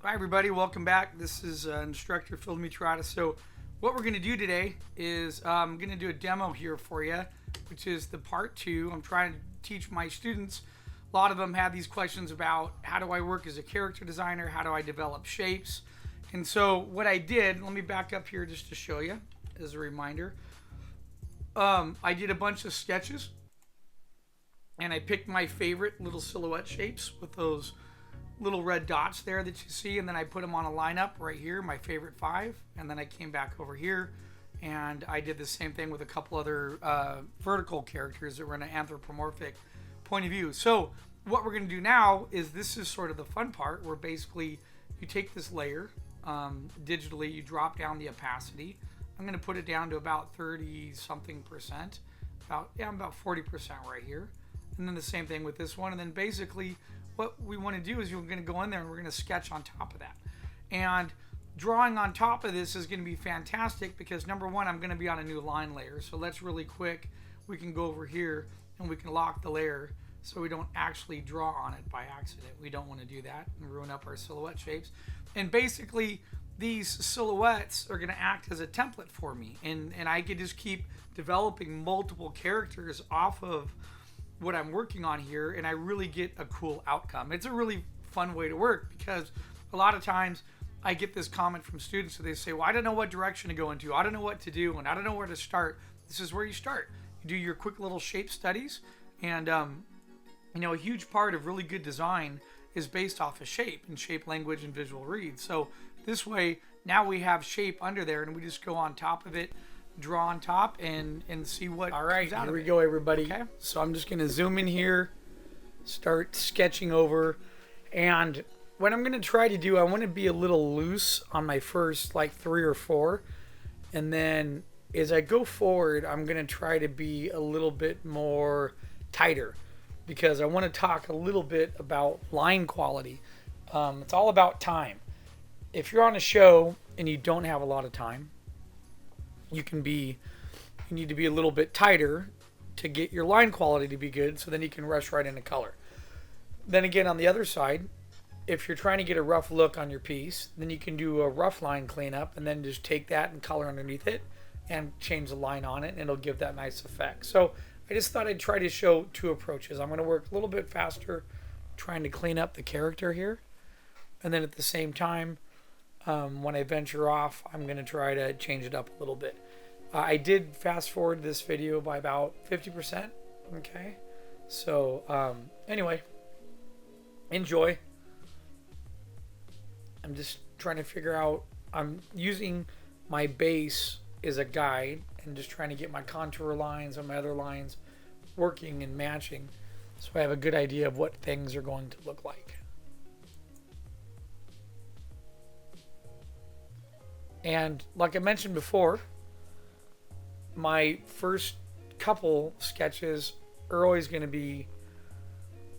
Hi everybody, welcome back. This is Instructor Phil Mitrata. So what we're going to do today is I'm going to do a demo here for you, which is the part 2. I'm trying to teach my students. A lot of them have these questions about how do I work as a character designer, how do I develop shapes. And so what I did, let me back up here just to show you as a reminder. I did a bunch of sketches and I picked my favorite little silhouette shapes with those little red dots there that you see, and then I put them on a lineup right here, my favorite 5, and then I came back over here and I did the same thing with a couple other vertical characters that were in an anthropomorphic point of view. So what we're going to do now is, this is sort of the fun part, where basically you take this layer digitally, you drop down the opacity. I'm going to put it down to about 30 something percent, about 40% right here, and then the same thing with this one. And then basically what we want to do is, you're going to go in there and we're going to sketch on top of that. And drawing on top of this is going to be fantastic because, number one, I'm going to be on a new line layer. So let's really quick, we can go over here and we can lock the layer so we don't actually draw on it by accident. We don't want to do that and ruin up our silhouette shapes. And basically these silhouettes are going to act as a template for me, and I could just keep developing multiple characters off of what I'm working on here, and I really get a cool outcome. It's a really fun way to work, because a lot of times I get this comment from students, so they say, well, I don't know what direction to go into, I don't know what to do, and I don't know where to start. This is where you start. You do your quick little shape studies, and you know, a huge part of really good design is based off of shape and shape language and visual read. So this way, now we have shape under there, and we just go on top of it, draw on top, and see what comes out. Here we go, everybody. Okay, so I'm just going to zoom in here, start sketching over, and what I'm going to try to do, I want to be a little loose on my first like 3 or 4, and then as I go forward, I'm going to try to be a little bit more tighter, because I want to talk a little bit about line quality. It's all about time. If you're on a show and you don't have a lot of time, you need to be a little bit tighter to get your line quality to be good, so then you can rush right into color. Then again, on the other side, if you're trying to get a rough look on your piece, then you can do a rough line cleanup and then just take that and color underneath it and change the line on it, and it'll give that nice effect. So I just thought I'd try to show 2 approaches. I'm going to work a little bit faster trying to clean up the character here, and then at the same time, when I venture off, I'm going to try to change it up a little bit. I did fast forward this video by about 50%. Okay, so anyway, enjoy. I'm just trying to figure out, I'm using my base as a guide and just trying to get my contour lines and my other lines working and matching, so I have a good idea of what things are going to look like. And like I mentioned before, my first couple sketches are always going to be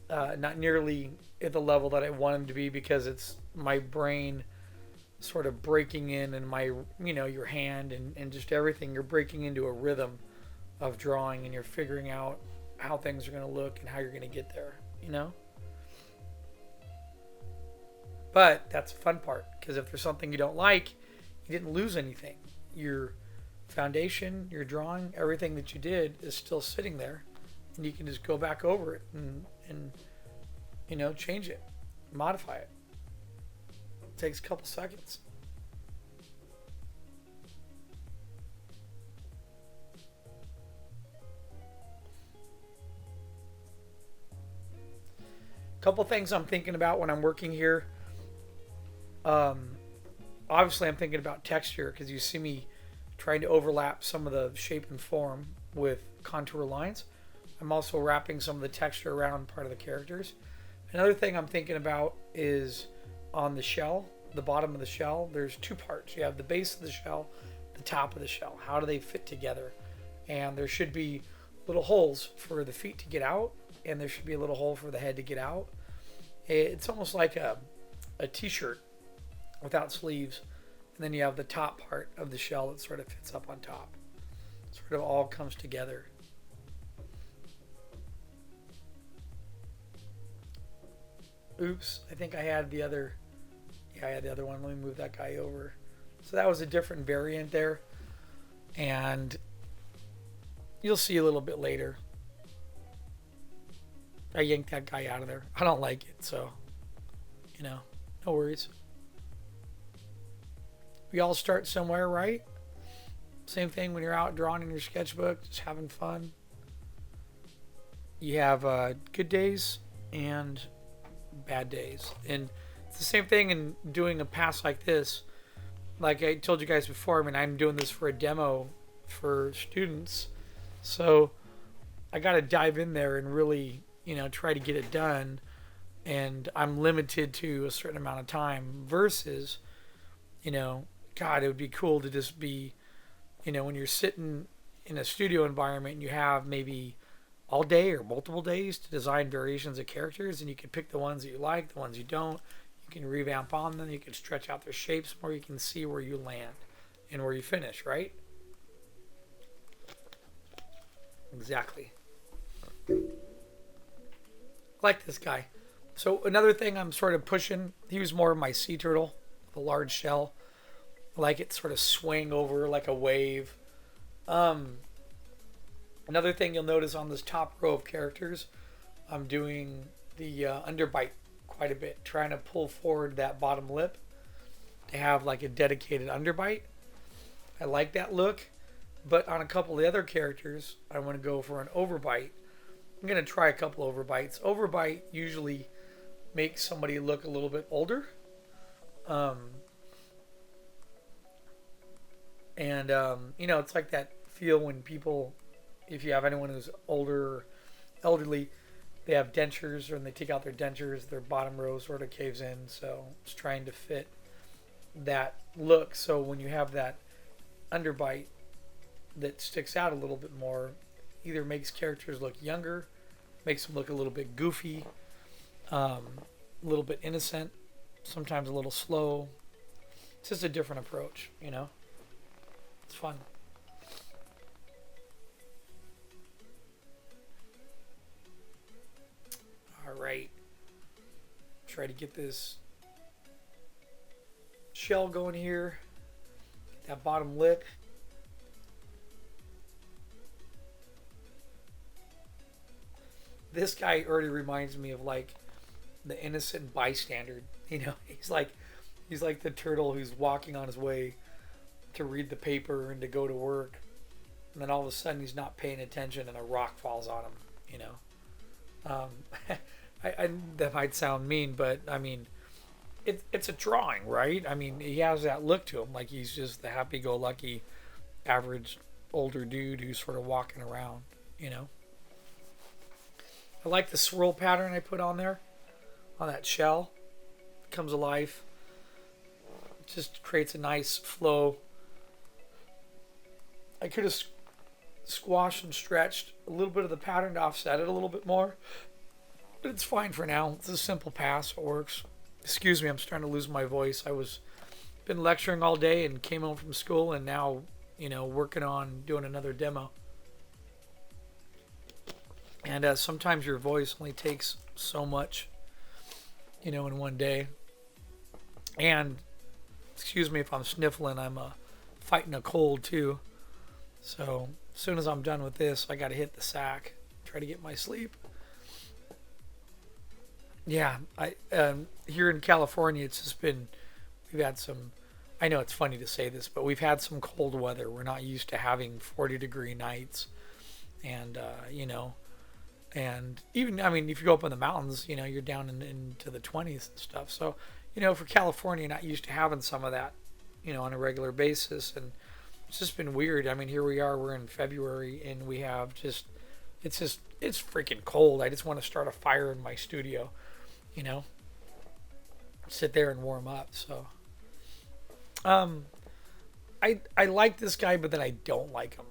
not nearly at the level that I want them to be, because it's my brain sort of breaking in, and my, you know, your hand and just everything. You're breaking into a rhythm of drawing, and you're figuring out how things are going to look and how you're going to get there, you know? But that's the fun part, because if there's something you don't like, you didn't lose anything. Your foundation, your drawing, everything that you did is still sitting there, and you can just go back over it and you know, change it, modify it. It takes a couple seconds. Couple things I'm thinking about when I'm working here. Obviously I'm thinking about texture, because you see me trying to overlap some of the shape and form with contour lines. I'm also wrapping some of the texture around part of the characters. Another thing I'm thinking about is on the shell, the bottom of the shell, there's 2 parts. You have the base of the shell, the top of the shell. How do they fit together? And there should be little holes for the feet to get out, and there should be a little hole for the head to get out. It's almost like a t-shirt without sleeves, and then you have the top part of the shell that sort of fits up on top. Sort of all comes together. Oops, I think I had the other Yeah, I had the other one. Let me move that guy over. So that was a different variant there. And you'll see a little bit later. I yanked that guy out of there. I don't like it, so, no worries. We all start somewhere, right? Same thing when you're out drawing in your sketchbook, just having fun. You have good days and bad days. And it's the same thing in doing a pass like this. Like I told you guys before, I'm doing this for a demo for students. So I got to dive in there and really, try to get it done. And I'm limited to a certain amount of time versus, God, it would be cool to just be, when you're sitting in a studio environment and you have maybe all day or multiple days to design variations of characters, and you can pick the ones that you like, the ones you don't. You can revamp on them. You can stretch out their shapes more. You can see where you land and where you finish, right? Exactly. Like this guy. So another thing I'm sort of pushing, he was more of my sea turtle, the large shell. I like it sort of swing over like a wave. Another thing you'll notice on this top row of characters, I'm doing the underbite quite a bit, trying to pull forward that bottom lip to have like a dedicated underbite. I like that look, but on a couple of the other characters, I want to go for an overbite. I'm going to try a couple overbites. Overbite usually makes somebody look a little bit older. It's like that feel when people, if you have anyone who's older or elderly, they have dentures, or when they take out their dentures, their bottom row sort of caves in. So it's trying to fit that look. So when you have that underbite that sticks out a little bit more, either makes characters look younger, makes them look a little bit goofy, a little bit innocent, sometimes a little slow. It's just a different approach, It's fun. All right. Try to get this shell going here. Get that bottom lip. This guy already reminds me of like the innocent bystander. He's like the turtle who's walking on his way to read the paper and to go to work, and then all of a sudden he's not paying attention and a rock falls on him. That might sound mean, but it's a drawing, right? He has that look to him, like he's just the happy-go-lucky, average older dude who's sort of walking around. I like the swirl pattern I put on there, on that shell. It comes alive. It just creates a nice flow. I could have squashed and stretched a little bit of the pattern to offset it a little bit more, but it's fine for now. It's a simple pass. It works. Excuse me, I'm starting to lose my voice. Been lecturing all day and came home from school, and now, working on doing another demo. And sometimes your voice only takes so much, in one day. And excuse me if I'm sniffling. I'm fighting a cold too. So as soon as I'm done with this, I got to hit the sack, try to get my sleep. Yeah, here in California, it's just been, we've had some, I know it's funny to say this, but we've had some cold weather. We're not used to having 40-degree nights. And, and even, if you go up in the mountains, you're down into the 20s and stuff. So, for California, you're not used to having some of that, on a regular basis. And it's just been weird. Here we are, we're in February, and we have it's freaking cold. I just want to start a fire in my studio, sit there and warm up. So, I like this guy, but then I don't like him.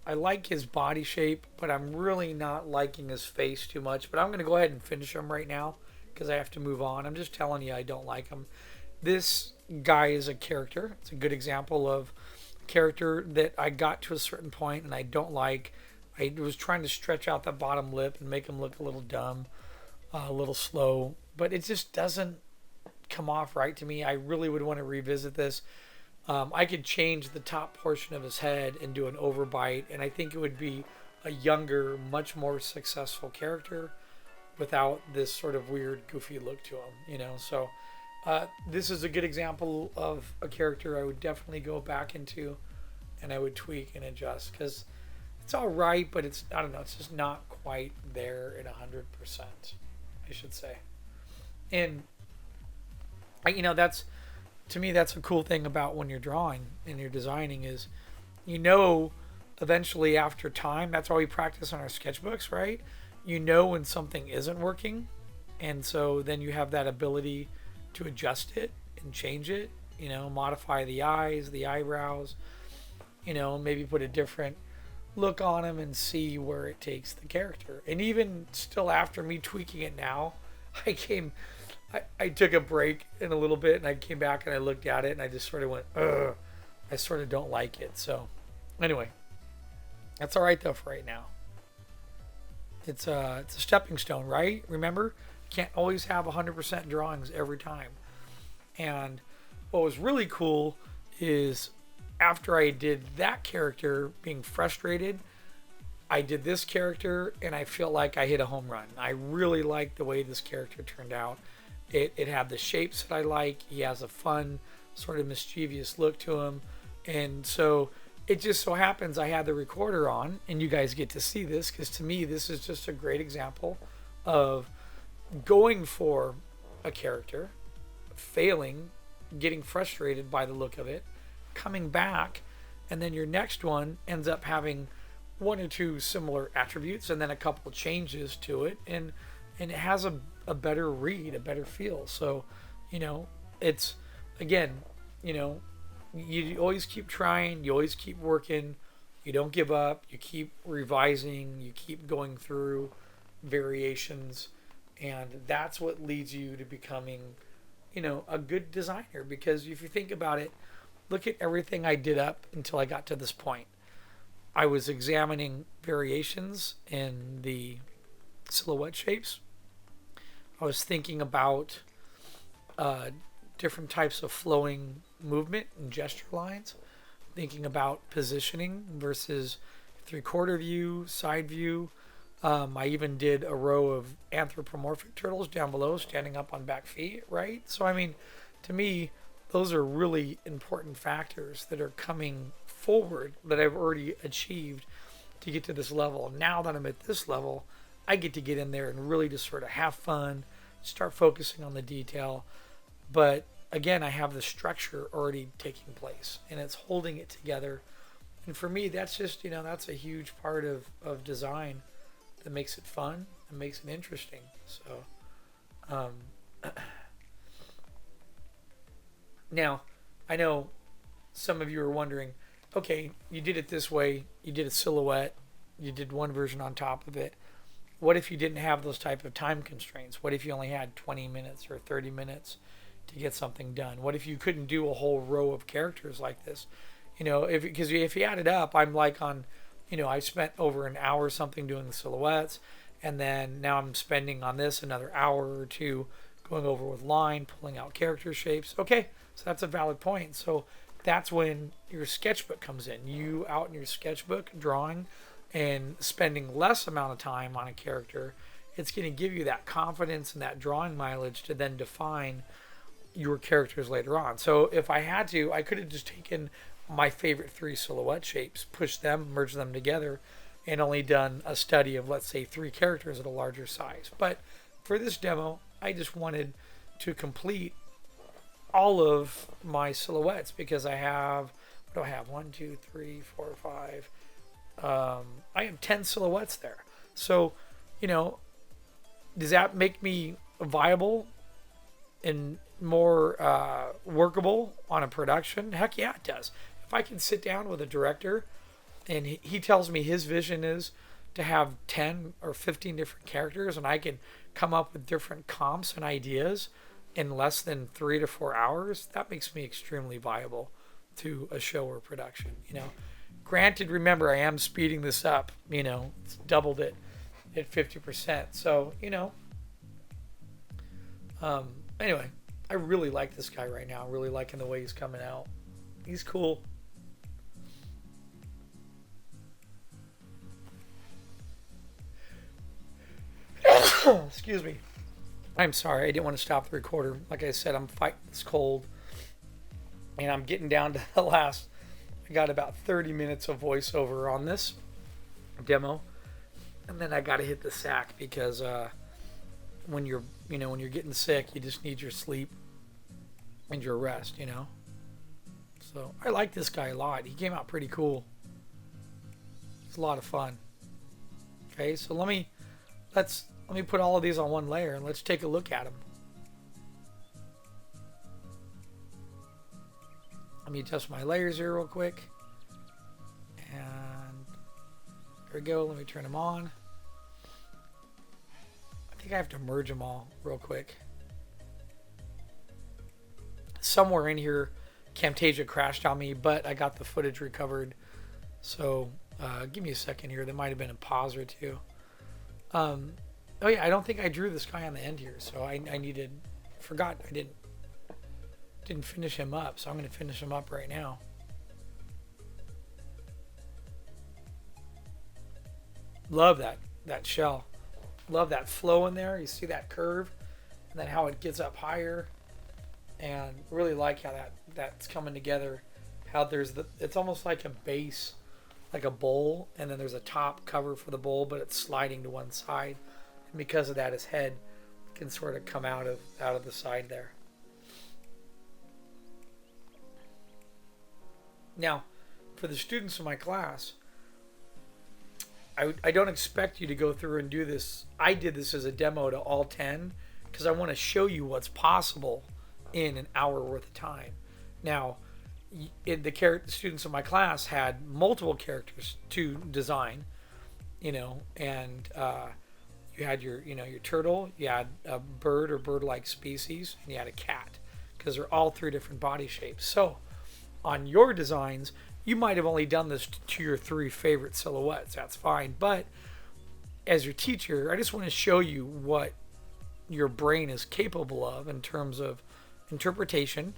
I like his body shape, but I'm really not liking his face too much. But I'm going to go ahead and finish him right now because I have to move on. I'm just telling you I don't like him. This guy is a character. It's a good example of a character that I got to a certain point and I don't like. I was trying to stretch out the bottom lip and make him look a little dumb, a little slow. But it just doesn't come off right to me. I really would want to revisit this. I could change the top portion of his head and do an overbite, and I think it would be a younger, much more successful character without this sort of weird, goofy look to him, So this is a good example of a character I would definitely go back into, and I would tweak and adjust because it's all right, but I don't know, it's just not quite there at 100%, I should say. And that's, to me, that's a cool thing about when you're drawing and you're designing is, eventually after time, that's why we practice on our sketchbooks, right? When something isn't working, and so then you have that ability to adjust it and change it, modify the eyes, the eyebrows, maybe put a different look on them and see where it takes the character. And even still after me tweaking it now, I took a break in a little bit and I came back and I looked at it and I just sort of went, ugh, I sort of don't like it. So anyway, that's all right though for right now. It's a stepping stone, right? Remember, you can't always have 100% drawings every time. And what was really cool is after I did that character being frustrated, I did this character and I felt like I hit a home run. I really liked the way this character turned out. It had the shapes that I like. He has a fun, sort of mischievous look to him. And so it just so happens I had the recorder on, and you guys get to see this because to me this is just a great example of going for a character, failing, getting frustrated by the look of it, coming back, and then your next one ends up having one or two similar attributes and then a couple changes to it, and it has a better read, a better feel. So, it's, again, you always keep trying, you always keep working, you don't give up, you keep revising, you keep going through variations, and that's what leads you to becoming, a good designer. Because if you think about it, look at everything I did up until I got to this point. I was examining variations in the silhouette shapes. I was thinking about different types of flowing movement and gesture lines, thinking about positioning versus 3/4 view, side view. I even did a row of anthropomorphic turtles down below standing up on back feet, right? So, to me, those are really important factors that are coming forward that I've already achieved to get to this level. Now that I'm at this level, I get to get in there and really just sort of have fun, start focusing on the detail. But again, I have the structure already taking place and it's holding it together. And for me, that's just, that's a huge part of design that makes it fun and makes it interesting. So, now, I know some of you are wondering, okay, you did it this way, you did a silhouette, you did one version on top of it. What if you didn't have those type of time constraints? What if you only had 20 minutes or 30 minutes to get something done? What if you couldn't do a whole row of characters like this? Because if you add it up, I'm like on, I spent over an hour or something doing the silhouettes, and then now I'm spending on this another hour or two going over with line, pulling out character shapes. Okay, so that's a valid point. So that's when your sketchbook comes in. You out in your sketchbook drawing and spending less amount of time on a character, it's going to give you that confidence and that drawing mileage to then define your characters later on. So if I had to, I could have just taken my favorite 3 silhouette shapes, pushed them, merged them together, and only done a study of, let's say, 3 characters at a larger size. But for this demo, I just wanted to complete all of my silhouettes because I have, what do I have? 1, 2, 3, 4, 5. I have 10 silhouettes there. So, does that make me viable and more workable on a production? Heck yeah, it does. If I can sit down with a director and he tells me his vision is to have 10 or 15 different characters and I can come up with different comps and ideas in less than 3 to 4 hours, that makes me extremely viable to a show or production. Granted, remember, I am speeding this up, it's doubled it at 50%. So, anyway, I really like this guy right now. I'm really liking the way he's coming out. He's cool. Excuse me. I'm sorry. I didn't want to stop the recorder. Like I said, I'm fighting this cold. And I'm getting down to the last. I got about 30 minutes of voiceover on this demo. And then I got to hit the sack because when you're getting sick, you just need your sleep and your rest, So I like this guy a lot. He came out pretty cool. It's a lot of fun. Okay, so let me put all of these on one layer and let's take a look at them. Let me adjust my layers here real quick. And there we go. Let me turn them on. I think I have to merge them all real quick. Somewhere in here, Camtasia crashed on me, but I got the footage recovered. So give me a second here. There might have been a pause or two. Oh yeah, I don't think I drew this guy on the end here, so I forgot I didn't finish him up, so I'm going to finish him up right now. Love that shell. Love that flow in there. You see that curve, and then how it gets up higher, and really like how that's coming together. How it's almost like a base, like a bowl, and then there's a top cover for the bowl, but it's sliding to one side, and because of that, his head can sort of come out of the side there. Now, for the students in my class, I don't expect you to go through and do this. I did this as a demo to all 10 because I want to show you what's possible in an hour worth of time. Now, the students in my class had multiple characters to design, and you had your turtle, you had a bird or bird-like species, and you had a cat because they're all 3 different body shapes. So on your designs, you might have only done this to your 3 favorite silhouettes. That's fine. But as your teacher, I just want to show you what your brain is capable of in terms of interpretation,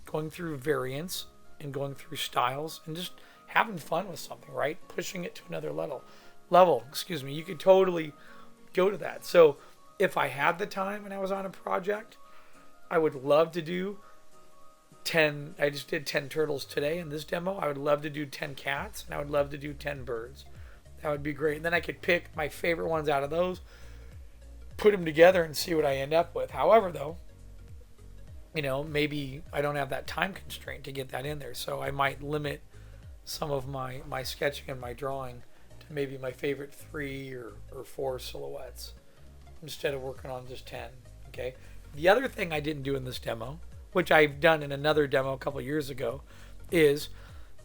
going through variants, and going through styles, and just having fun with something, right? Pushing it to another level. You could totally go to that. So if I had the time and I was on a project, I would love to do 10. I just did 10 turtles today in this demo. I would love to do 10 cats, and I would love to do 10 birds. That would be great. And then I could pick my favorite ones out of those, put them together, and see what I end up with. However, though, maybe I don't have that time constraint to get that in there, so I might limit some of my sketching and my drawing to maybe my favorite 3 or 4 silhouettes instead of working on just 10. Okay. The other thing I didn't do in this demo, which I've done in another demo a couple years ago, is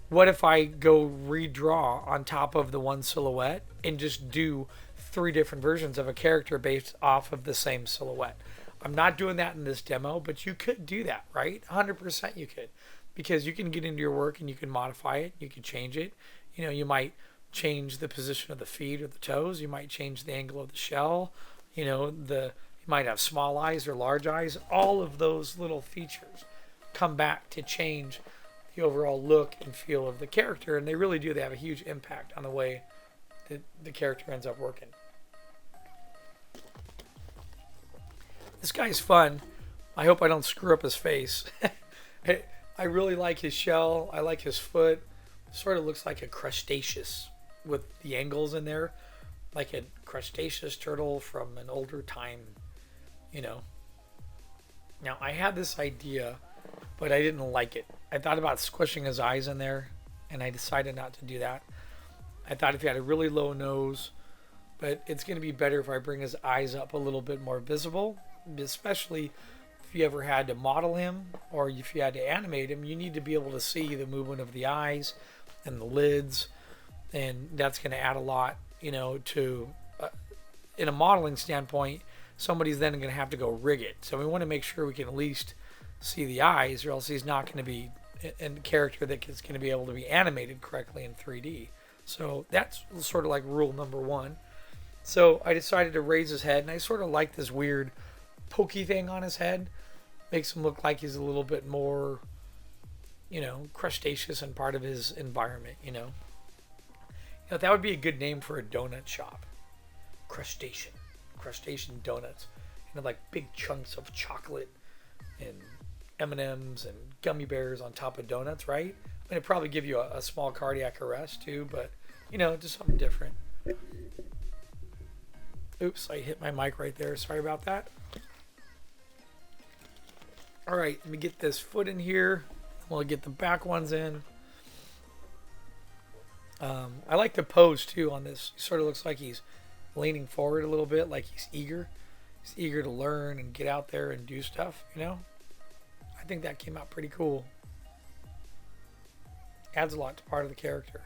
what if I go redraw on top of the one silhouette and just do 3 different versions of a character based off of the same silhouette. I'm not doing that in this demo, but you could do that, right? 100% you could, because you can get into your work and you can modify it. You can change it. You might change the position of the feet or the toes. You might change the angle of the shell. You might have small eyes or large eyes. All of those little features come back to change the overall look and feel of the character, and they really do. They have a huge impact on the way that the character ends up working. This guy's fun. I hope I don't screw up his face. I really like his shell. I like his foot. Sort of looks like a crustaceous with the angles in there, like a crustaceous turtle from an older time. Now I had this idea, but I didn't like it. I thought about squishing his eyes in there, and I decided not to do that. I thought if he had a really low nose, but it's going to be better if I bring his eyes up a little bit more visible, especially if you ever had to model him or if you had to animate him. You need to be able to see the movement of the eyes and the lids, and that's going to add a lot, to in a modeling standpoint. Somebody's then going to have to go rig it. So we want to make sure we can at least see the eyes, or else he's not going to be a character that is going to be able to be animated correctly in 3D. So that's sort of like rule number 1. So I decided to raise his head, and I sort of like this weird pokey thing on his head. makes him look like he's a little bit more, crustaceous and part of his environment. That would be a good name for a donut shop. Crustacean donuts. Like big chunks of chocolate and M&Ms and gummy bears on top of donuts, right? I mean, it'd probably give you a small cardiac arrest too, but just something different. Oops, I hit my mic right there. Sorry about that. All right, let me get this foot in here. We'll get the back ones in. I like the pose too on this. He sort of looks like he's leaning forward a little bit, like he's eager. He's eager to learn and get out there and do stuff, I think that came out pretty cool. Adds a lot to part of the character.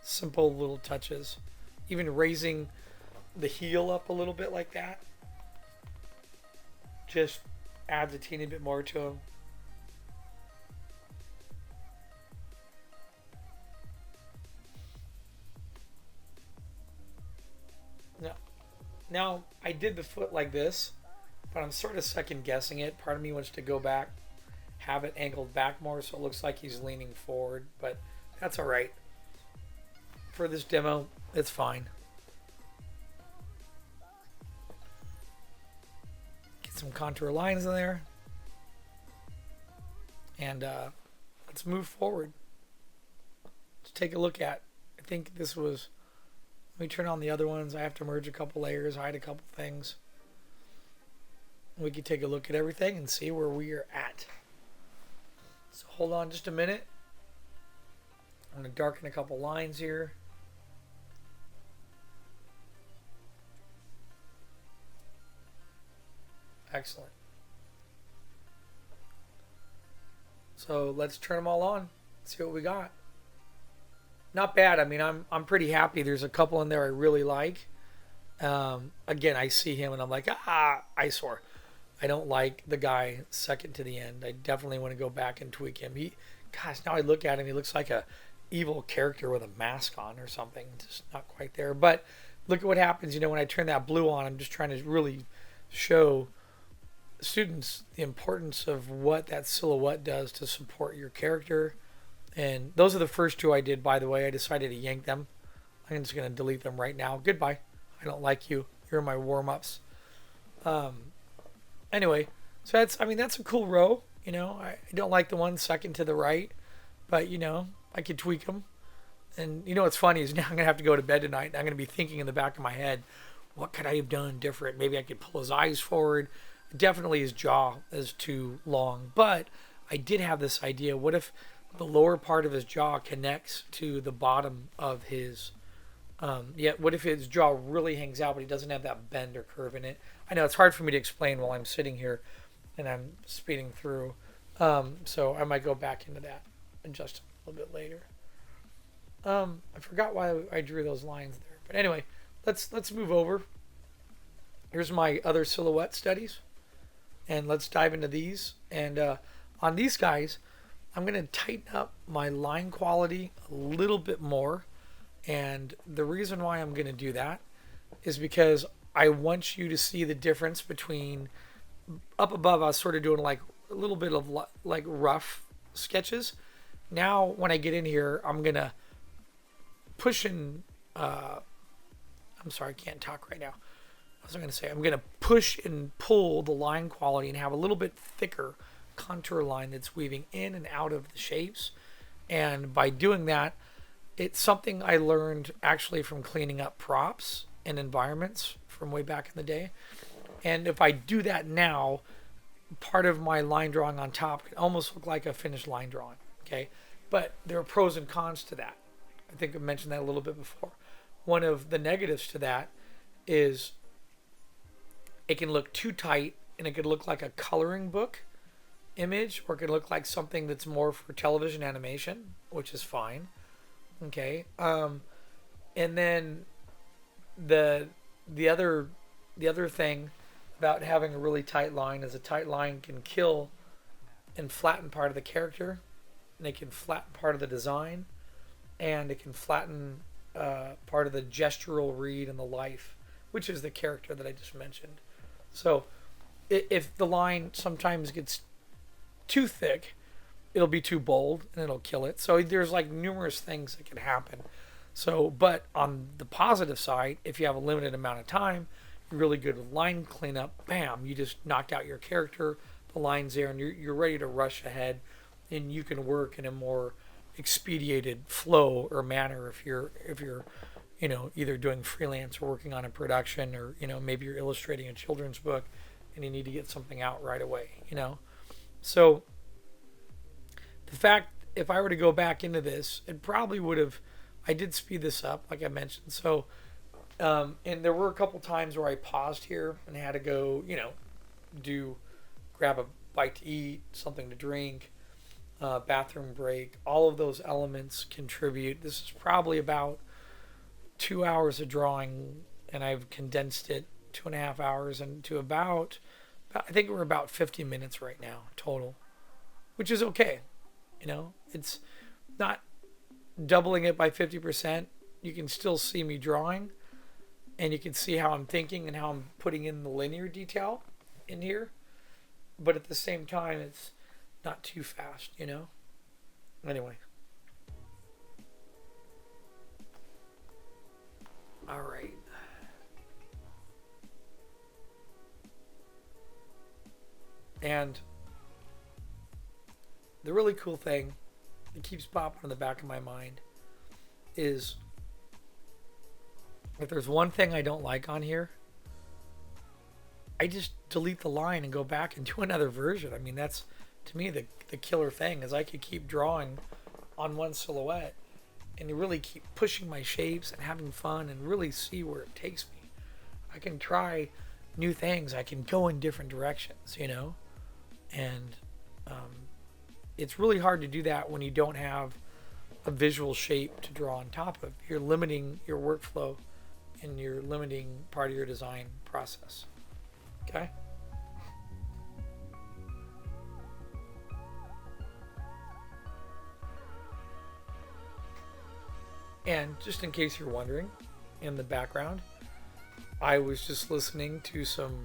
Simple little touches. Even raising the heel up a little bit like that just adds a teeny bit more to him. Now, I did the foot like this, but I'm sort of second guessing it. Part of me wants to go back, have it angled back more so it looks like he's leaning forward, but that's all right. For this demo, it's fine. Get some contour lines in there. And let's move forward. Let's take a look at, I think this was, let me turn on the other ones. I have to merge a couple layers, hide a couple things. We can take a look at everything and see where we are at. So hold on just a minute. I'm going to darken a couple lines here. Excellent. So let's turn them all on. See what we got. Not bad. I mean, I'm pretty happy. There's a couple in there I really like. Again, I see him and I'm like, eyesore. I don't like the guy second to the end. I definitely want to go back and tweak him. Gosh, now I look at him, he looks like a evil character with a mask on or something. Just not quite there. But look at what happens, when I turn that blue on. I'm just trying to really show students the importance of what that silhouette does to support your character. And those are the first two I did, by the way. I decided to yank them. I'm just going to delete them right now. Goodbye. I don't like you. You're my warm-ups. Anyway, so that's a cool row. I don't like the one second to the right, but I could tweak them. And what's funny is now I'm going to have to go to bed tonight. And I'm going to be thinking in the back of my head, what could I have done different? Maybe I could pull his eyes forward. Definitely his jaw is too long. But I did have this idea. What if the lower part of his jaw connects to the bottom of his what if his jaw really hangs out but he doesn't have that bend or curve in it? I know it's hard for me to explain while I'm sitting here and I'm speeding through, so I might go back into that in just a little bit later. I forgot why I drew those lines there, but anyway, let's move over. Here's my other silhouette studies, and let's dive into these. And on these guys, I'm going to tighten up my line quality a little bit more. And the reason why I'm going to do that is because I want you to see the difference between up above. I was sort of doing like a little bit of like rough sketches. Now, when I get in here, I'm going to push in. I'm sorry, I can't talk right now. What was I going to say? I'm going to push and pull the line quality and have a little bit thicker contour line that's weaving in and out of the shapes. And by doing that, it's something I learned actually from cleaning up props and environments from way back in the day. And if I do that now, part of my line drawing on top can almost look like a finished line drawing. Okay, but there are pros and cons to that. I think I mentioned that a little bit before. One of the negatives to that is it can look too tight and it could look like a coloring book image, or it could look like something that's more for television animation, which is fine. Okay, and then the other thing about having a really tight line is a tight line can kill and flatten part of the character, and it can flatten part of the design, and it can flatten part of the gestural read and the life, which is the character that I just mentioned. So if the line sometimes gets too thick, it'll be too bold and it'll kill it. So there's like numerous things that can happen. So, but on the positive side, if you have a limited amount of time, you're really good with line cleanup. Bam, you just knocked out your character, the line's there, and you're ready to rush ahead, and you can work in a more expedited flow or manner if you're either doing freelance or working on a production, or maybe you're illustrating a children's book and you need to get something out right away. So the fact, if I were to go back into this, it probably would have, I did speed this up like I mentioned. So and there were a couple times where I paused here and had to go grab a bite to eat, something to drink, bathroom break. All of those elements contribute. This is probably about 2 hours of drawing, and I've condensed it 2.5 hours into about, I think we're about 50 minutes right now total, which is okay. It's not doubling it by 50%. You can still see me drawing, and you can see how I'm thinking and how I'm putting in the linear detail in here. But at the same time, it's not too fast, Anyway. All right. And the really cool thing that keeps popping in the back of my mind is, if there's one thing I don't like on here, I just delete the line and go back and do another version. I mean, that's, to me, the killer thing, is I could keep drawing on one silhouette and really keep pushing my shapes and having fun and really see where it takes me. I can try new things. I can go in different directions, and it's really hard to do that when you don't have a visual shape to draw on top of. You're limiting your workflow and you're limiting part of your design process. Okay? And just in case you're wondering, in the background, I was just listening to some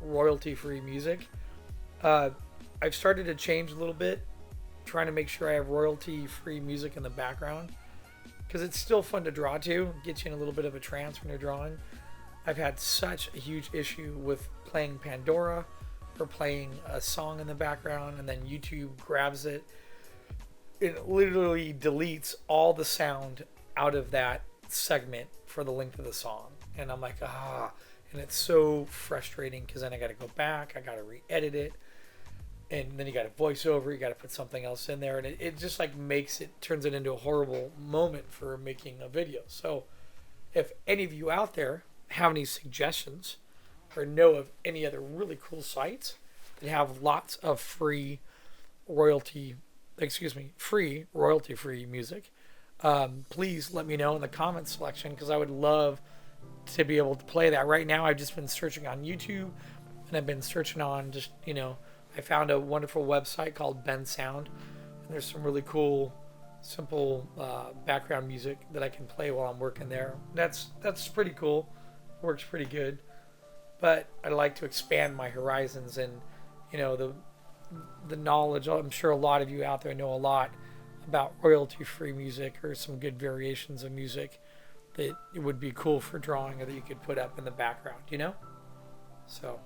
royalty-free music. I've started to change a little bit, trying to make sure I have royalty-free music in the background, because it's still fun to draw to, gets you in a little bit of a trance when you're drawing. I've had such a huge issue with playing Pandora or playing a song in the background, and then YouTube grabs it. It literally deletes all the sound out of that segment for the length of the song. And I'm like, and it's so frustrating, because then I got to go back, I got to re-edit it, and then you got to voice over, you got to put something else in there, and it just like turns it into a horrible moment for making a video. So if any of you out there have any suggestions or know of any other really cool sites that have lots of free royalty-free music, please let me know in the comments section, because I would love to be able to play that. Right now I've just been searching on YouTube, and I've been searching on just, I found a wonderful website called Ben Sound, and there's some really cool, simple background music that I can play while I'm working there. That's pretty cool. Works pretty good. But I'd like to expand my horizons and, the knowledge. I'm sure a lot of you out there know a lot about royalty-free music or some good variations of music that it would be cool for drawing, or that you could put up in the background, So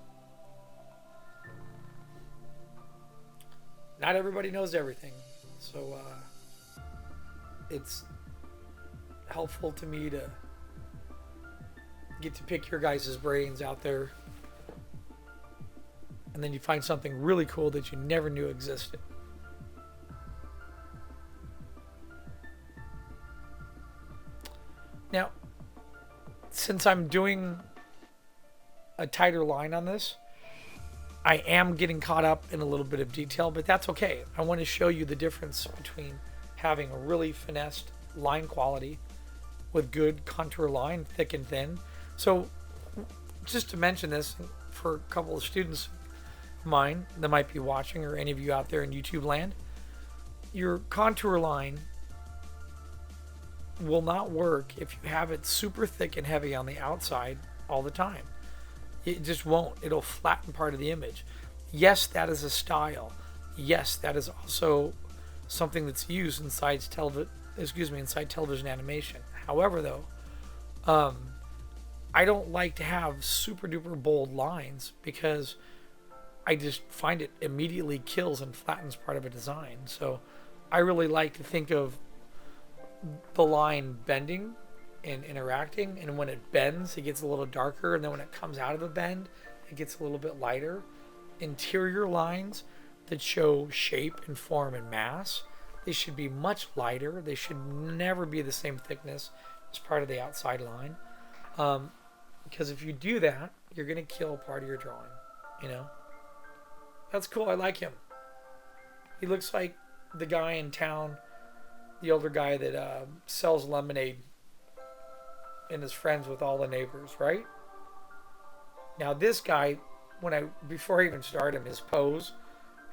not everybody knows everything. So it's helpful to me to get to pick your guys' brains out there, and then you find something really cool that you never knew existed. Now, since I'm doing a tighter line on this, I am getting caught up in a little bit of detail, but that's okay. I want to show you the difference between having a really finessed line quality with good contour line, thick and thin. So just to mention this for a couple of students of mine that might be watching, or any of you out there in YouTube land, your contour line will not work if you have it super thick and heavy on the outside all the time. It just won't. It'll flatten part of the image. Yes, that is a style. Yes, that is also something that's used inside television animation. However, though, I don't like to have super duper bold lines because I just find it immediately kills and flattens part of a design. So I really like to think of the line bending and interacting, and when it bends it gets a little darker, and then when it comes out of a bend it gets a little bit lighter. Interior lines that show shape and form and mass, they should be much lighter. They should never be the same thickness as part of the outside line, because if you do that, you're going to kill part of your drawing. That's cool. I like him. He looks like the guy in town, the older guy that sells lemonade and is friends with all the neighbors, right? Now this guy, before I even started him, his pose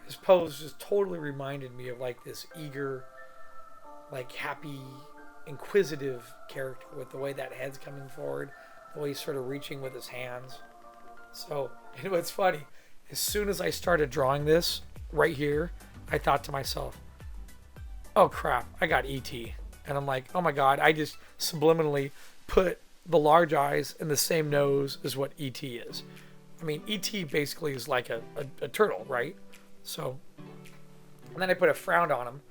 just totally reminded me of like this eager, like happy, inquisitive character, with the way that head's coming forward, the way he's sort of reaching with his hands. So, it's funny. As soon as I started drawing this right here, I thought to myself, oh crap, I got E.T. And I'm like, oh my God, I just subliminally put the large eyes and the same nose as what E.T. is. I mean, E.T. basically is like a turtle, right? So, and then I put a frown on him,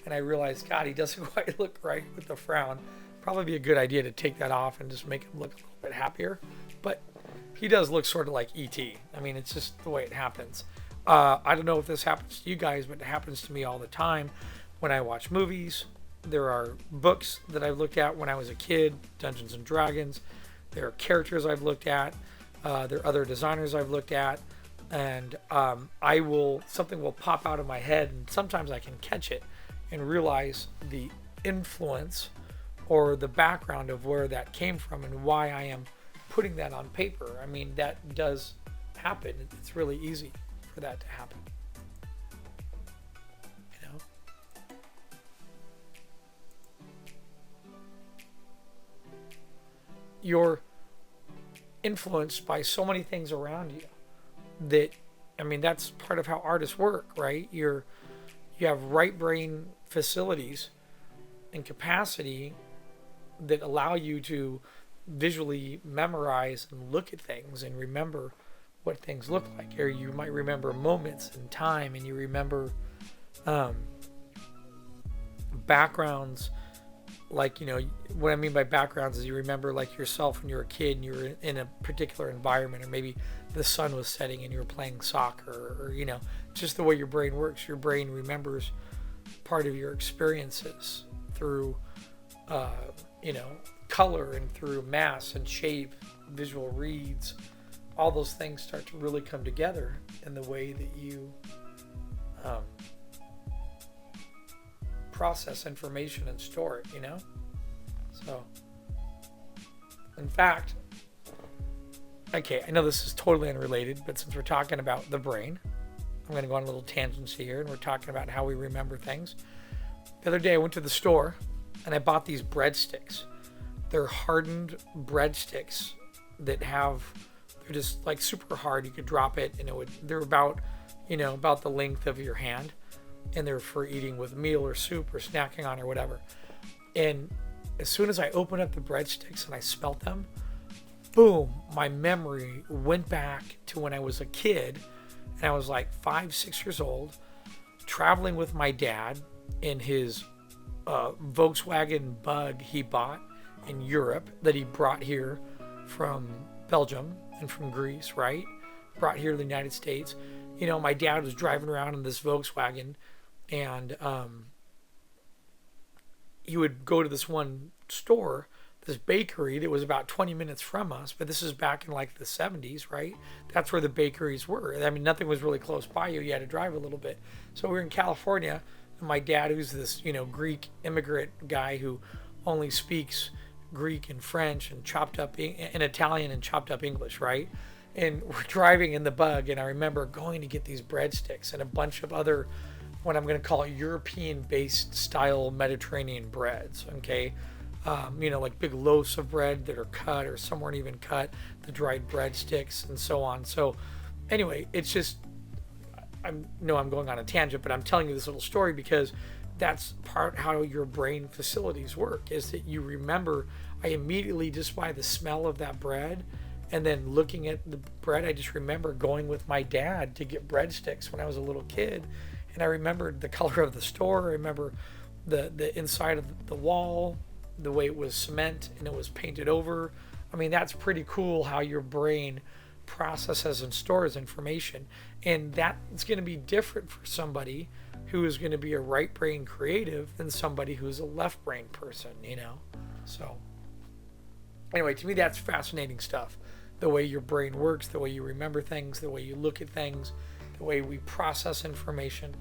and I realized, God, he doesn't quite look right with the frown. Probably be a good idea to take that off and just make him look a little bit happier. But he does look sort of like E.T. I mean, it's just the way it happens. I don't know if this happens to you guys, but it happens to me all the time when I watch movies. There are books that I've looked at when I was a kid, Dungeons and Dragons. There are characters I've looked at. There are other designers I've looked at. And something will pop out of my head, and sometimes I can catch it and realize the influence or the background of where that came from and why I am putting that on paper. I mean, that does happen. It's really easy for that to happen. You're influenced by so many things around you that's part of how artists work, right? You have right brain facilities and capacity that allow you to visually memorize and look at things and remember what things look like. Or you might remember moments in time, and you remember backgrounds. Like, what I mean by backgrounds is you remember like yourself when you were a kid and you were in a particular environment, or maybe the sun was setting and you were playing soccer, or just the way your brain works. Your brain remembers part of your experiences through color and through mass and shape, visual reads. All those things start to really come together in the way that you process information and store it, So, in fact, okay, I know this is totally unrelated, but since we're talking about the brain, I'm going to go on a little tangent here, and we're talking about how we remember things. The other day I went to the store and I bought these breadsticks. They're hardened breadsticks that they're just like super hard. You could drop it and they're about the length of your hand. And they're for eating with meal or soup or snacking on or whatever. And as soon as I opened up the breadsticks and I smelt them, boom, my memory went back to when I was a kid, and I was like 5-6 years old, traveling with my dad in his Volkswagen Bug he bought in Europe that he brought here from Belgium and from Greece, right? Brought here to the United States. My dad was driving around in this Volkswagen, and he would go to this one store, this bakery that was about 20 minutes from us, but this is back in like the 70s, right? That's where the bakeries were. I mean, nothing was really close by you. You had to drive a little bit. So we were in California, and my dad, who's this, Greek immigrant guy who only speaks Greek and French and and Italian and chopped up English, right? And we're driving in the Bug, and I remember going to get these breadsticks and a bunch of other, what I'm going to call European-based style Mediterranean breads, okay? like big loaves of bread that are cut or some weren't even cut, the dried breadsticks and so on. So anyway, it's just, I'm going on a tangent, but I'm telling you this little story because that's part how your brain facilities work, is that you remember. I immediately, just by the smell of that bread and then looking at the bread, I just remember going with my dad to get breadsticks when I was a little kid, and I remembered the color of the store. I remember the inside of the wall, the way it was cement and it was painted over. I mean, that's pretty cool how your brain processes and stores information. And that's going to be different for somebody who is going to be a right brain creative than somebody who's a left brain person, So anyway, to me, that's fascinating stuff. The way your brain works, the way you remember things, the way you look at things, the way we process information,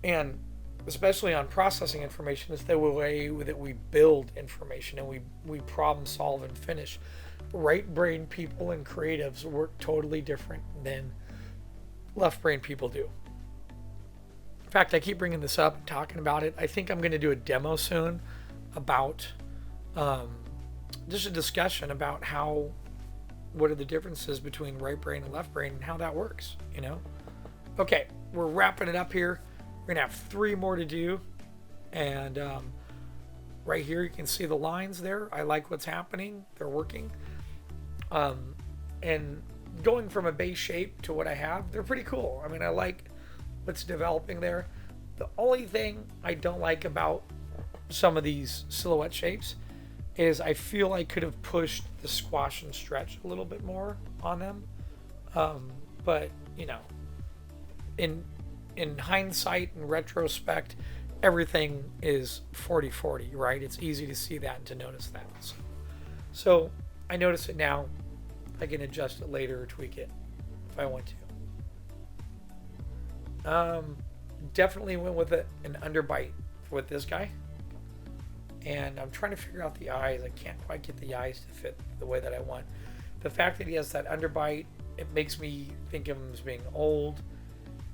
and especially on processing information is the way that we build information and we problem solve and finish. Right brain people and creatives work totally different than left brain people do. In fact, I keep bringing this up and talking about it. I think I'm going to do a demo soon about just a discussion about what are the differences between right brain and left brain and how that works, Okay, we're wrapping it up here. We're going to have 3 more to do. And right here, you can see the lines there. I like what's happening. They're working. And going from a base shape to what I have, they're pretty cool. I mean, I like what's developing there. The only thing I don't like about some of these silhouette shapes is I feel I could have pushed the squash and stretch a little bit more on them. But, in hindsight and retrospect, everything is 40-40, right? It's easy to see that and to notice that. So I notice it now. I can adjust it later or tweak it if I want to. Definitely went with an underbite with this guy. And I'm trying to figure out the eyes. I can't quite get the eyes to fit the way that I want. The fact that he has that underbite, it makes me think of him as being old.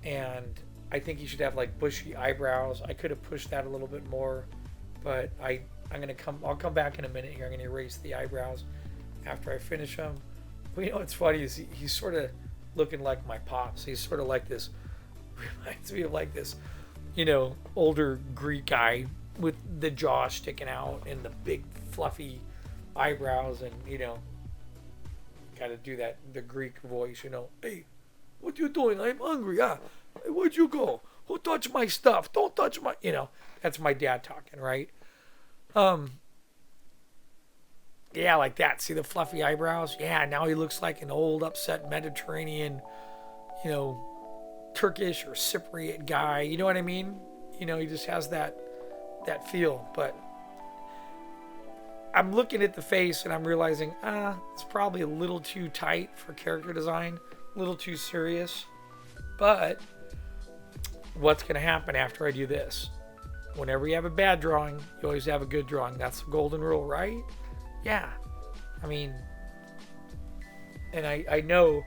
And I think he should have like bushy eyebrows. I could have pushed that a little bit more, but I'll come back in a minute here. I'm gonna erase the eyebrows after I finish them. But what's funny is he's sort of looking like my pops. He's sort of like this, reminds me of like this, older Greek guy with the jaw sticking out and the big fluffy eyebrows, and got to do the Greek voice. Hey, what you doing? I'm hungry. Hey, where'd you go? Who touched my stuff? Don't touch my, that's my dad talking, right? Yeah, like that. See the fluffy eyebrows? Yeah, now he looks like an old, upset Mediterranean, Turkish or Cypriot guy. You know what I mean? He just has that feel. But I'm looking at the face and I'm realizing, it's probably a little too tight for character design, a little too serious. But what's going to happen after I do this? Whenever you have a bad drawing, you always have a good drawing. That's the golden rule, right? Yeah. I mean, and I know,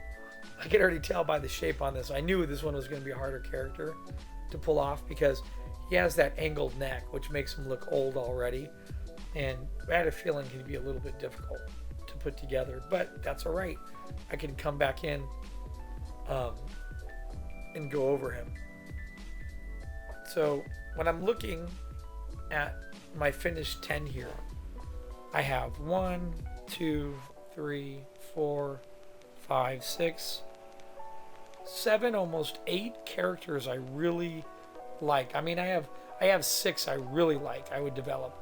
I can already tell by the shape on this. I knew this one was going to be a harder character to pull off because he has that angled neck, which makes him look old already. And I had a feeling he'd be a little bit difficult to put together, but that's all right. I can come back in and go over him. So when I'm looking at my finished 10 here, I have 1, 2, 3, 4, 5, 6, 7, almost 8 characters I really like. I mean, I have 6 I really like, I would develop.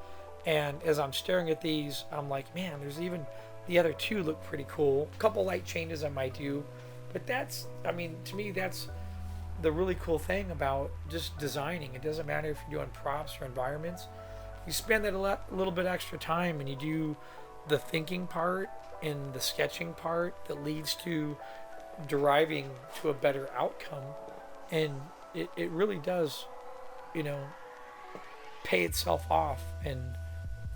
And as I'm staring at these, I'm like, man, there's even the other 2 look pretty cool. A couple light changes I might do, but to me, that's the really cool thing about just designing. It doesn't matter if you're doing props or environments. You spend that a little bit extra time and you do the thinking part and the sketching part that leads to deriving to a better outcome. And it really does, pay itself off, and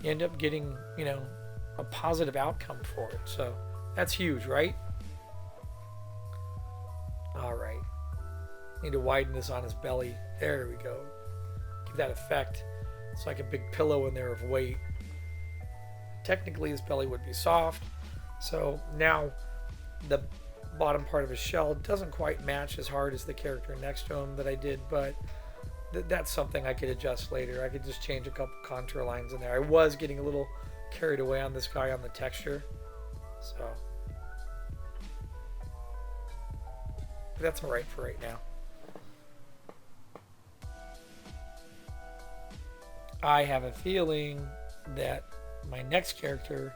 you end up getting, a positive outcome for it. So that's huge, right? All right. Need to widen this on his belly. There we go. Give that effect. It's like a big pillow in there of weight. Technically, his belly would be soft. So now the bottom part of his shell doesn't quite match as hard as the character next to him that I did, but that's something I could adjust later. I could just change a couple contour lines in there. I was getting a little carried away on this guy on the texture, so but that's all right for right now. I have a feeling that my next character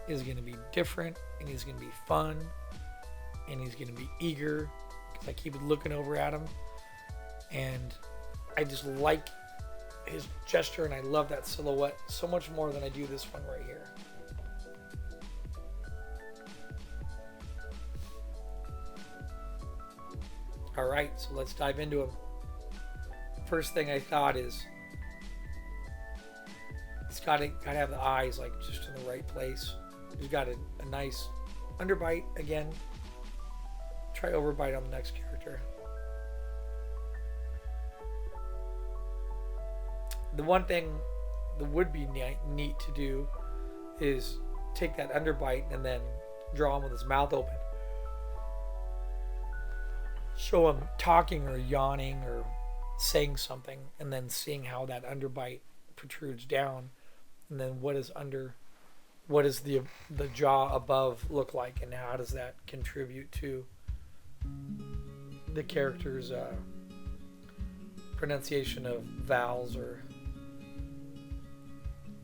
is going to be different, and he's going to be fun, and he's going to be eager because I keep looking over at him, and I just like his gesture, and I love that silhouette so much more than I do this one right here. All right, so let's dive into him. First thing I thought is he's got to have the eyes like just in the right place. He's got a nice underbite again. Try overbite on the next character. The one thing that would be neat to do is take that underbite and then draw him with his mouth open. Show him talking or yawning or saying something, and then seeing how that underbite protrudes down, and then what does the jaw above look like, and how does that contribute to the character's pronunciation of vowels. Or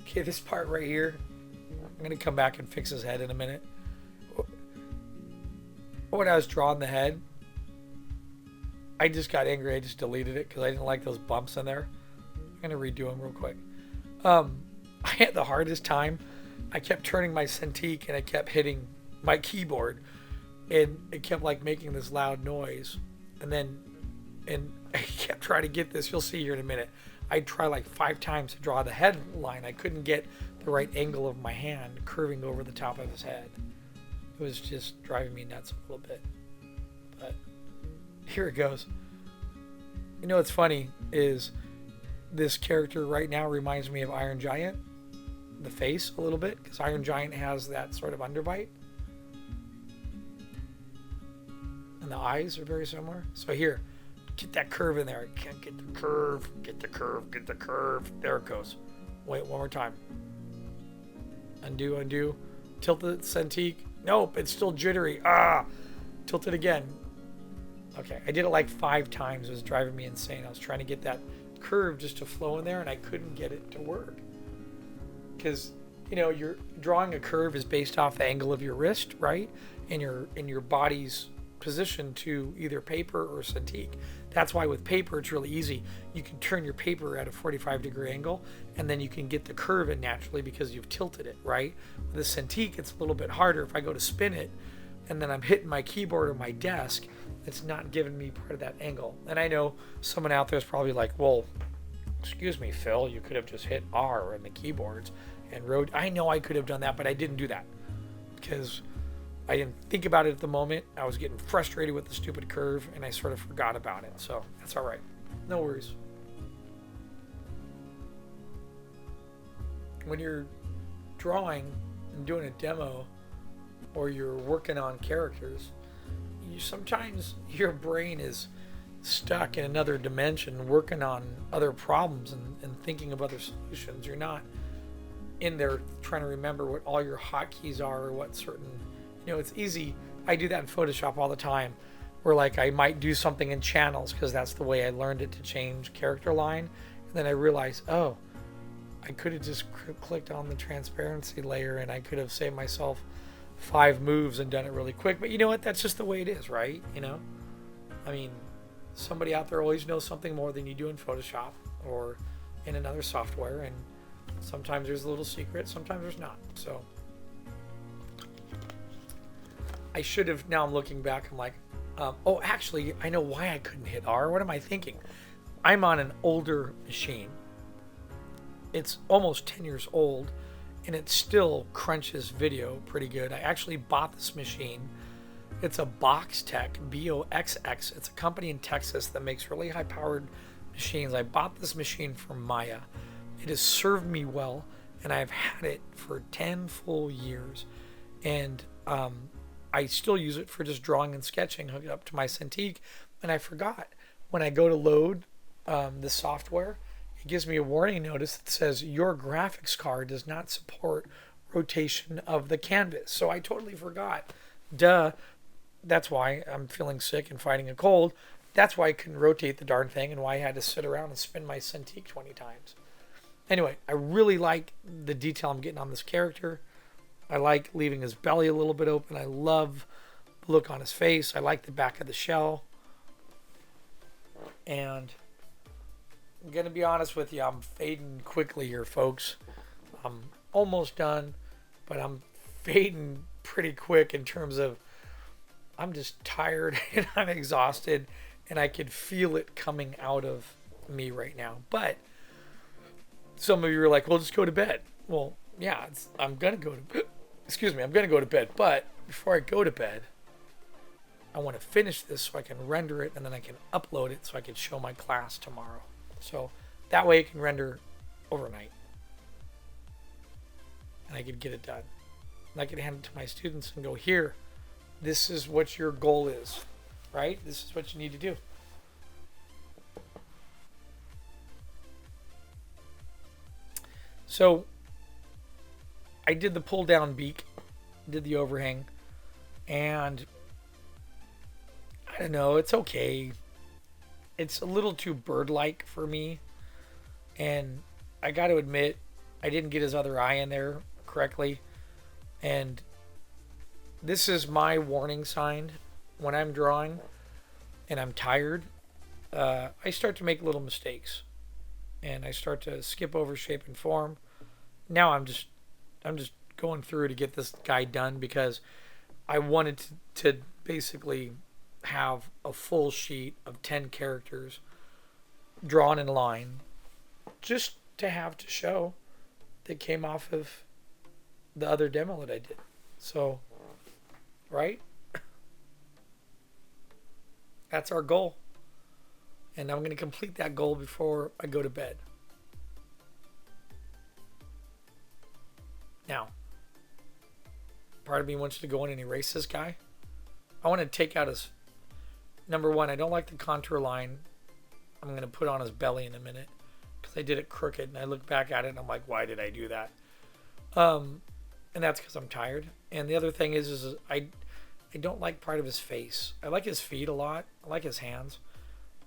okay, this part right here, I'm gonna come back and fix his head in a minute. When I was drawing the head, I just got angry. I just deleted it because I didn't like those bumps in there. I'm gonna redo them real quick. I had the hardest time. I kept turning my Cintiq and I kept hitting my keyboard, and it kept like making this loud noise. And I kept trying to get this. You'll see here in a minute. I'd try like 5 times to draw the head line. I couldn't get the right angle of my hand curving over the top of his head. It was just driving me nuts a little bit. But here it goes. You know what's funny is this character right now reminds me of Iron Giant, the face a little bit, because Iron Giant has that sort of underbite. And the eyes are very similar. So here, get that curve in there. I can't get the curve, get the curve, get the curve. There it goes. Wait, one more time. Undo, undo. Tilt the Cintiq. Nope, it's still jittery. Tilt it again. Okay, I did it like 5 times. It was driving me insane. I was trying to get that curve just to flow in there, and I couldn't get it to work. Because, you know, you're drawing a curve is based off the angle of your wrist, right? And your body's position to either paper or Cintiq. That's why with paper it's really easy. You can turn your paper at a 45-degree angle, and then you can get the curve in naturally because you've tilted it, right? With a Cintiq, it's a little bit harder. If I go to spin it, and then I'm hitting my keyboard or my desk, it's not giving me part of that angle. And I know someone out there is probably like, well, excuse me, Phil, you could have just hit R on the keyboards and wrote. I know I could have done that, but I didn't do that because I didn't think about it at the moment. I was getting frustrated with the stupid curve, and I sort of forgot about it. So that's all right. No worries. When you're drawing and doing a demo, or you're working on characters, sometimes your brain is stuck in another dimension working on other problems and thinking of other solutions. You're not in there trying to remember what all your hotkeys are or what certain, it's easy. I do that in Photoshop all the time, where like I might do something in channels because that's the way I learned it to change character line, and then I realize, oh, I could have just clicked on the transparency layer and I could have saved myself 5 moves and done it really quick. But you know what? That's just the way it is, right? I mean, somebody out there always knows something more than you do in Photoshop or in another software, and sometimes there's a little secret, sometimes there's not. So I should have, now I'm looking back, I'm like, oh, actually, I know why I couldn't hit R. What am I thinking? I'm on an older machine. It's almost 10 years old, and it still crunches video pretty good. I actually bought this machine. It's a Boxtec, BOXX. It's a company in Texas that makes really high-powered machines. I bought this machine from Maya, It has served me well, and I've had it for 10 full years. And I still use it for just drawing and sketching, hook it up to my Cintiq. And I forgot, when I go to load the software, it gives me a warning notice that says your graphics card does not support rotation of the canvas. So I totally forgot. Duh. That's why I'm feeling sick and fighting a cold. That's why I couldn't rotate the darn thing, and why I had to sit around and spin my Cintiq 20 times. Anyway, I really like the detail I'm getting on this character. I like leaving his belly a little bit open. I love the look on his face. I like the back of the shell. And I'm going to be honest with you, I'm fading quickly here, folks. I'm almost done, but I'm fading pretty quick in terms of I'm just tired and I'm exhausted, and I can feel it coming out of me right now. But some of you are like, well, just go to bed. Well, yeah, I'm going to go to bed. Excuse me, I'm going to go to bed. But before I go to bed, I want to finish this so I can render it, and then I can upload it so I can show my class tomorrow. So that way it can render overnight. And I can get it done. And I can hand it to my students and go, here, this is what your goal is, right? This is what you need to do. So I did the pull down beak, did the overhang, and I don't know, it's okay. It's a little too bird-like for me, and I got to admit, I didn't get his other eye in there correctly, and this is my warning sign when I'm drawing and I'm tired. I start to make little mistakes, and I start to skip over shape and form. Now I'm just going through to get this guy done because I wanted to basically have a full sheet of 10 characters drawn in line, just to have to show that came off of the other demo that I did. So, right? That's our goal. And I'm going to complete that goal before I go to bed. Now, part of me wants to go in and erase this guy. I want to take out his... Number one, I don't like the contour line I'm going to put on his belly in a minute, because I did it crooked, and I look back at it and I'm like, why did I do that? And that's because I'm tired. And the other thing is I don't like part of his face. I like his feet a lot. I like his hands.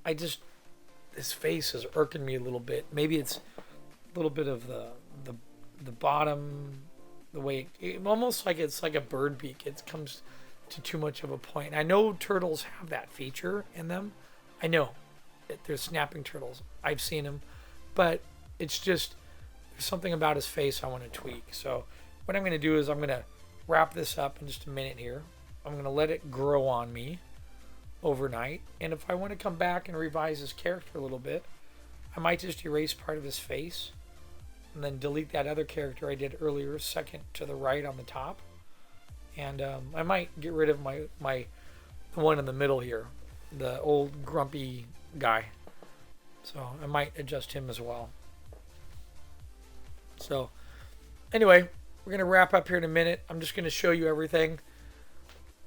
His face is irking me a little bit. Maybe it's a little bit of the bottom, the way it almost like it's like a bird beak. It comes to too much of a point. I know turtles have that feature in them. I know they're snapping turtles. I've seen them, but it's just there's something about his face I want to tweak. So what I'm going to do is I'm going to wrap this up in just a minute here. I'm going to let it grow on me overnight. And if I want to come back and revise his character a little bit, I might just erase part of his face and then delete that other character I did earlier, second to the right on the top. And I might get rid of the one in the middle here, the old grumpy guy. So I might adjust him as well. So anyway, we're going to wrap up here in a minute. I'm just going to show you everything.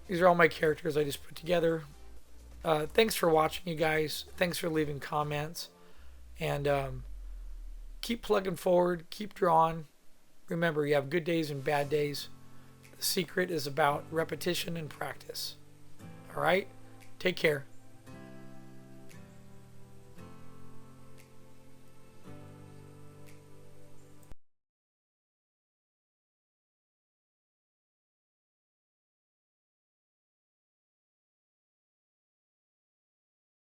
These are all my characters I just put together. Thanks for watching, you guys. Thanks for leaving comments. And keep plugging forward. Keep drawing. Remember, you have good days and bad days. The secret is about repetition and practice. All right? Take care.